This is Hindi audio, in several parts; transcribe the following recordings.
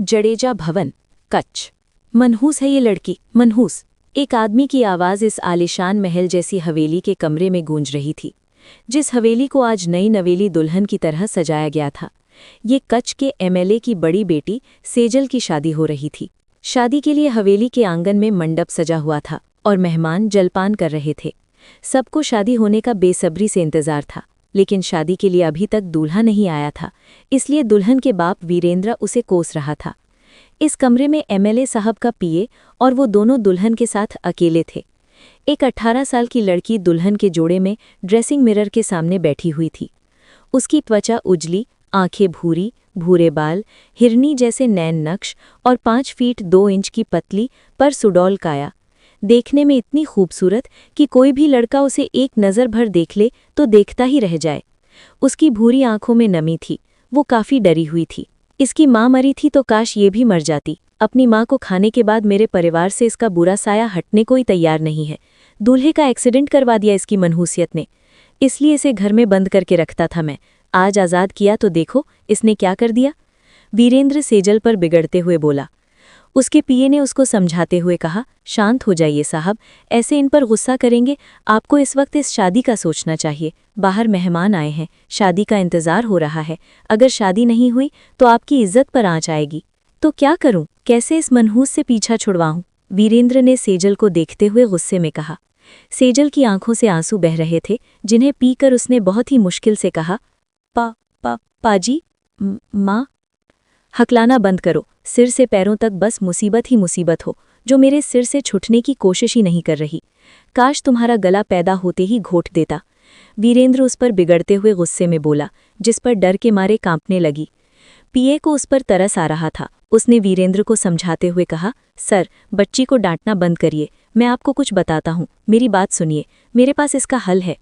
जडेजा भवन, कच्छ। मनहूस है ये लड़की, मनहूस। एक आदमी की आवाज़ इस आलीशान महल जैसी हवेली के कमरे में गूंज रही थी, जिस हवेली को आज नई नवेली दुल्हन की तरह सजाया गया था। ये कच्छ के एमएलए की बड़ी बेटी सेजल की शादी हो रही थी। शादी के लिए हवेली के आंगन में मंडप सजा हुआ था और मेहमान जलपान कर रहे थे। सबको शादी होने का बेसब्री से इंतजार था, लेकिन शादी के लिए अभी तक दूल्हा नहीं आया था, इसलिए दुल्हन के बाप वीरेंद्र उसे कोस रहा था। इस कमरे में एमएलए साहब का पीए और वो दोनों दुल्हन के साथ अकेले थे। एक 18 साल की लड़की दुल्हन के जोड़े में ड्रेसिंग मिरर के सामने बैठी हुई थी। उसकी त्वचा उजली, आंखें भूरी, भूरे बाल, हिरनी जैसे नैन नक्श और 5 फीट 2 इंच की पतली पर सुडौल काया। देखने में इतनी खूबसूरत कि कोई भी लड़का उसे एक नज़र भर देख ले तो देखता ही रह जाए। उसकी भूरी आंखों में नमी थी, वो काफ़ी डरी हुई थी। इसकी माँ मरी थी तो काश ये भी मर जाती। अपनी माँ को खाने के बाद मेरे परिवार से इसका बुरा साया हटने को ही तैयार नहीं है। दूल्हे का एक्सीडेंट करवा दिया इसकी मनहूसियत ने, इसलिए इसे घर में बंद करके रखता था मैं। आज आज़ाद किया तो देखो इसने क्या कर दिया। वीरेंद्र सेजल पर बिगड़ते हुए बोला। उसके पीए ने उसको समझाते हुए कहा, शांत हो जाइए साहब, ऐसे इन पर गुस्सा करेंगे। आपको इस वक्त इस शादी का सोचना चाहिए। बाहर मेहमान आए हैं, शादी का इंतज़ार हो रहा है। अगर शादी नहीं हुई तो आपकी इज्जत पर आँच आएगी। तो क्या करूं, कैसे इस मनहूस से पीछा छुड़वाऊं? वीरेंद्र ने सेजल को देखते हुए गुस्से में कहा। सेजल की आंखों से आंसू बह रहे थे, जिन्हें पीकर उसने बहुत ही मुश्किल से कहा, पाजी, माँ। हकलाना बंद करो, सिर से पैरों तक बस मुसीबत ही मुसीबत हो, जो मेरे सिर से छुटने की कोशिश ही नहीं कर रही। काश तुम्हारा गला पैदा होते ही घोट देता। वीरेंद्र उस पर बिगड़ते हुए गुस्से में बोला, जिस पर डर के मारे कांपने लगी। पीए को उस पर तरस आ रहा था। उसने वीरेंद्र को समझाते हुए कहा, सर, बच्ची को डांटना बंद करिए। मैं आपको कुछ बताता हूँ, मेरी बात सुनिए। मेरे पास इसका हल है।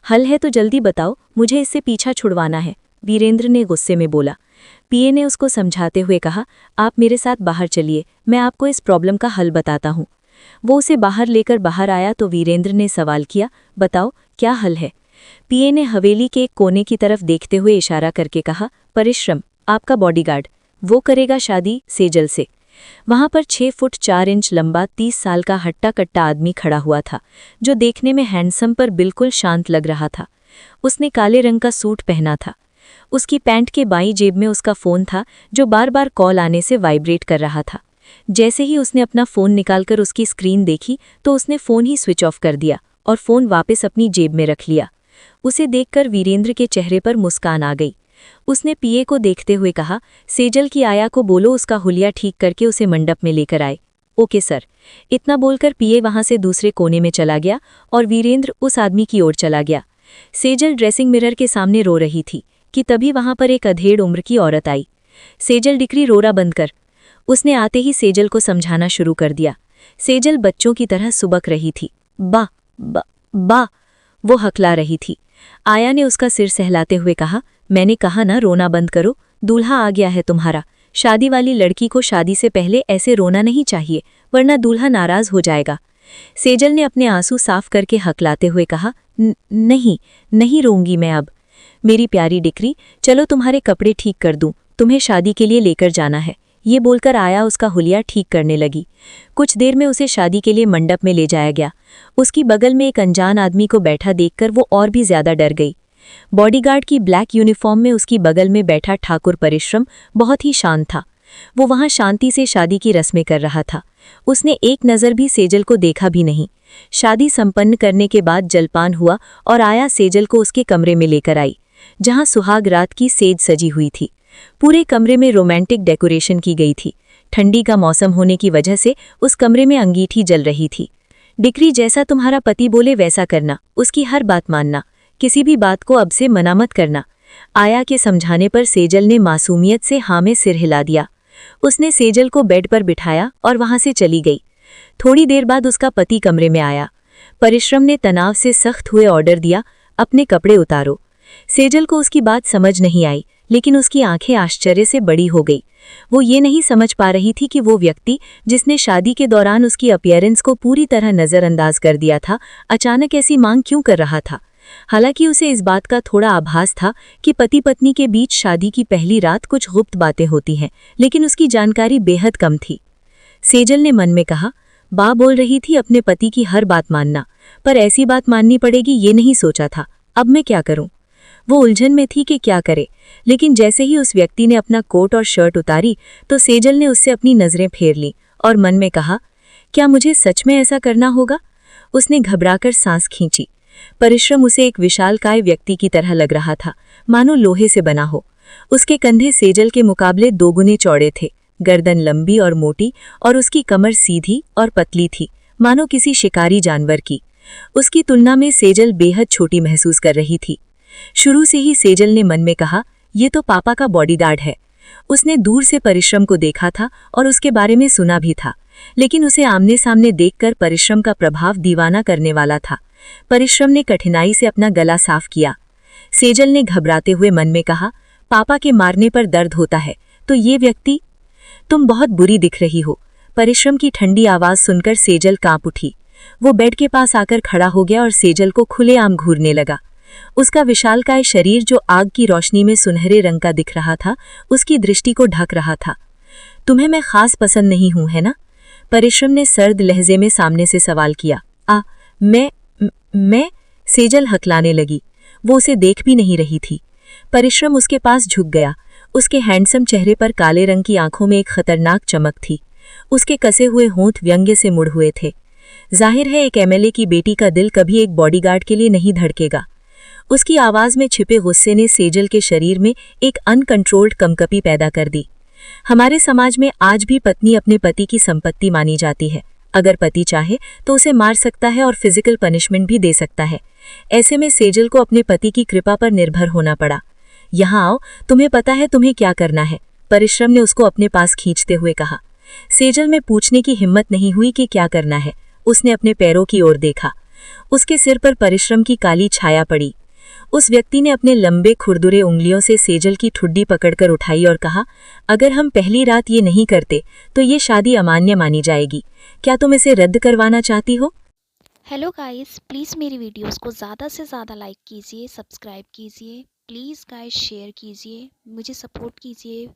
हल है तो जल्दी बताओ, मुझे इससे पीछा छुड़वाना है, वीरेंद्र ने गुस्से में बोला। पीए ने उसको समझाते हुए कहा, आप मेरे साथ बाहर चलिए, मैं आपको इस प्रॉब्लम का हल बताता हूँ। वो उसे बाहर लेकर बाहर आया तो वीरेंद्र ने सवाल किया, बताओ क्या हल है? पीए ने हवेली के एक कोने की तरफ देखते हुए इशारा करके कहा, परिश्रम, आपका बॉडीगार्ड, वो करेगा शादी सेजल से। वहां पर 6 फुट 4 इंच लंबा 30 साल का हट्टा कट्टा आदमी खड़ा हुआ था, जो देखने में हैंडसम पर बिल्कुल शांत लग रहा था। उसने काले रंग का सूट पहना था। उसकी पैंट के बाईं जेब में उसका फ़ोन था, जो बार बार कॉल आने से वाइब्रेट कर रहा था। जैसे ही उसने अपना फ़ोन निकालकर उसकी स्क्रीन देखी तो उसने फ़ोन ही स्विच ऑफ कर दिया और फ़ोन वापस अपनी जेब में रख लिया। उसे देखकर वीरेंद्र के चेहरे पर मुस्कान आ गई। उसने पीए को देखते हुए कहा, सेजल की आया को बोलो उसका हुलिया ठीक करके उसे मंडप में लेकर आए। Okay sir. इतना बोलकर पीए वहां से दूसरे कोने में चला गया और वीरेंद्र उस आदमी की ओर चला गया। सेजल ड्रेसिंग मिरर के सामने रो रही थी कि तभी वहां पर एक अधेड़ उम्र की औरत आई। सेजल डिक्री, रोरा बंद कर। उसने आते ही सेजल को समझाना शुरू कर दिया। सेजल बच्चों की तरह सुबक रही थी। बा बा बा, वो हकला रही थी। आया ने उसका सिर सहलाते हुए कहा, मैंने कहा ना रोना बंद करो, दूल्हा आ गया है तुम्हारा। शादी वाली लड़की को शादी से पहले ऐसे रोना नहीं चाहिए, वरना दूल्हा नाराज हो जाएगा। सेजल ने अपने आंसू साफ करके हकलाते हुए कहा, नहीं नहीं रोऊंगी मैं अब। मेरी प्यारी डिक्री, चलो तुम्हारे कपड़े ठीक कर दूं, तुम्हें शादी के लिए लेकर जाना है। ये बोलकर आया उसका हुलिया ठीक करने लगी। कुछ देर में उसे शादी के लिए मंडप में ले जाया गया। उसकी बगल में एक अनजान आदमी को बैठा देखकर वो और भी ज्यादा डर गई। बॉडीगार्ड की ब्लैक यूनिफॉर्म में उसकी बगल में बैठा ठाकुर परिश्रम बहुत ही शांत था। वो वहां शांति से शादी की रस्में कर रहा था। उसने एक नज़र भी सेजल को देखा भी नहीं। शादी संपन्न करने के बाद जलपान हुआ और आया सेजल को उसके कमरे में लेकर आई, जहां सुहाग रात की सेज सजी हुई थी। पूरे कमरे में रोमांटिक डेकोरेशन की गई थी। ठंडी का मौसम होने की वजह से उस कमरे में अंगीठी जल रही थी। डिक्री, जैसा तुम्हारा पति बोले वैसा करना, उसकी हर बात मानना, किसी भी बात को अब से मना मत करना। आया के समझाने पर सेजल ने मासूमियत से हाँ में सिर हिला दिया। उसने सेजल को बेड पर बिठाया और वहां से चली गई। थोड़ी देर बाद उसका पति कमरे में आया। परिश्रम ने तनाव से सख्त हुए ऑर्डर दिया, अपने कपड़े उतारो। सेजल को उसकी बात समझ नहीं आई, लेकिन उसकी आंखें आश्चर्य से बड़ी हो गई। वो ये नहीं समझ पा रही थी कि वो व्यक्ति जिसने शादी के दौरान उसकी अपीयरेंस को पूरी तरह नज़रअंदाज कर दिया था, अचानक ऐसी मांग क्यों कर रहा था। हालांकि उसे इस बात का थोड़ा आभास था कि पति पत्नी के बीच शादी की पहली रात कुछ गुप्त बातें होती हैं, लेकिन उसकी जानकारी बेहद कम थी। सेजल ने मन में कहा, बा बोल रही थी अपने पति की हर बात मानना, पर ऐसी बात माननी पड़ेगी ये नहीं सोचा था। अब मैं क्या करूं? वो उलझन में थी कि क्या करे, लेकिन जैसे ही उस व्यक्ति ने अपना कोट और शर्ट उतारी तो सेजल ने उससे अपनी नजरें फेर लीं और मन में कहा, क्या मुझे सच में ऐसा करना होगा? उसने घबराकर सांस खींची। परिश्रम उसे एक विशालकाय व्यक्ति की तरह लग रहा था, मानो लोहे से बना हो। उसके कंधे सेजल के मुकाबले दोगुने चौड़े थे, गर्दन लंबी और मोटी और उसकी कमर सीधी और पतली थी, मानो किसी शिकारी जानवर की। उसकी तुलना में सेजल बेहद छोटी महसूस कर रही थी। शुरू से ही सेजल ने मन में कहा, ये तो पापा का बॉडीगार्ड है। उसने दूर से परिश्रम को देखा था और उसके बारे में सुना भी था, लेकिन उसे आमने सामने देखकर परिश्रम का प्रभाव दीवाना करने वाला था। परिश्रम ने कठिनाई से अपना गला साफ किया। सेजल ने घबराते हुए मन में कहा, पापा के मारने पर दर्द होता है, तो ये व्यक्ति? तुम बहुत बुरी दिख रही हो। परिश्रम की ठंडी आवाज सुनकर सेजल कांप उठी। वो बेड के पास आकर खड़ा हो गया और सेजल को खुलेआम घूरने लगा। उसका विशालकाय शरीर जो आग की रोशनी में सुनहरे रंग का दिख रहा था, उसकी दृष्टि को ढक रहा था। तुम्हें मैं खास पसंद नहीं हूं, है ना? परिश्रम ने सर्द लहजे में सामने से सवाल किया। मैं सेजल हकलाने लगी। वो उसे देख भी नहीं रही थी। परिश्रम उसके पास झुक गया। उसके हैंडसम चेहरे पर काले रंग की आंखों में एक खतरनाक चमक थी। उसके कसे हुए होंठ व्यंग्य से मुड़ हुए थे। जाहिर है एक एमएलए की बेटी का दिल कभी एक बॉडीगार्ड के लिए नहीं धड़केगा। उसकी आवाज में छिपे गुस्से ने सेजल के शरीर में एक अनकंट्रोल्ड कंपकपी पैदा कर दी। हमारे समाज में आज भी पत्नी अपने पति की संपत्ति मानी जाती है। अगर पति चाहे तो उसे मार सकता है और फिजिकल पनिशमेंट भी दे सकता है। ऐसे में सेजल को अपने पति की कृपा पर निर्भर होना पड़ा। यहाँ आओ, तुम्हें पता है तुम्हें क्या करना है, परिश्रम ने उसको अपने पास खींचते हुए कहा। सेजल में पूछने की हिम्मत नहीं हुई कि क्या करना है। उसने अपने पैरों की ओर देखा। उसके सिर पर परिश्रम की काली छाया पड़ी। उस व्यक्ति ने अपने लंबे खुरदुरे उंगलियों से सेजल की ठुड्डी पकड़कर उठाई और कहा, अगर हम पहली रात ये नहीं करते तो ये शादी अमान्य मानी जाएगी। क्या तुम इसे रद्द करवाना चाहती हो? हेलो गाइस, प्लीज़ मेरी वीडियोस को ज़्यादा से ज़्यादा लाइक कीजिए, सब्सक्राइब कीजिए, प्लीज़ गाइस शेयर कीजिए, मुझे सपोर्ट कीजिए।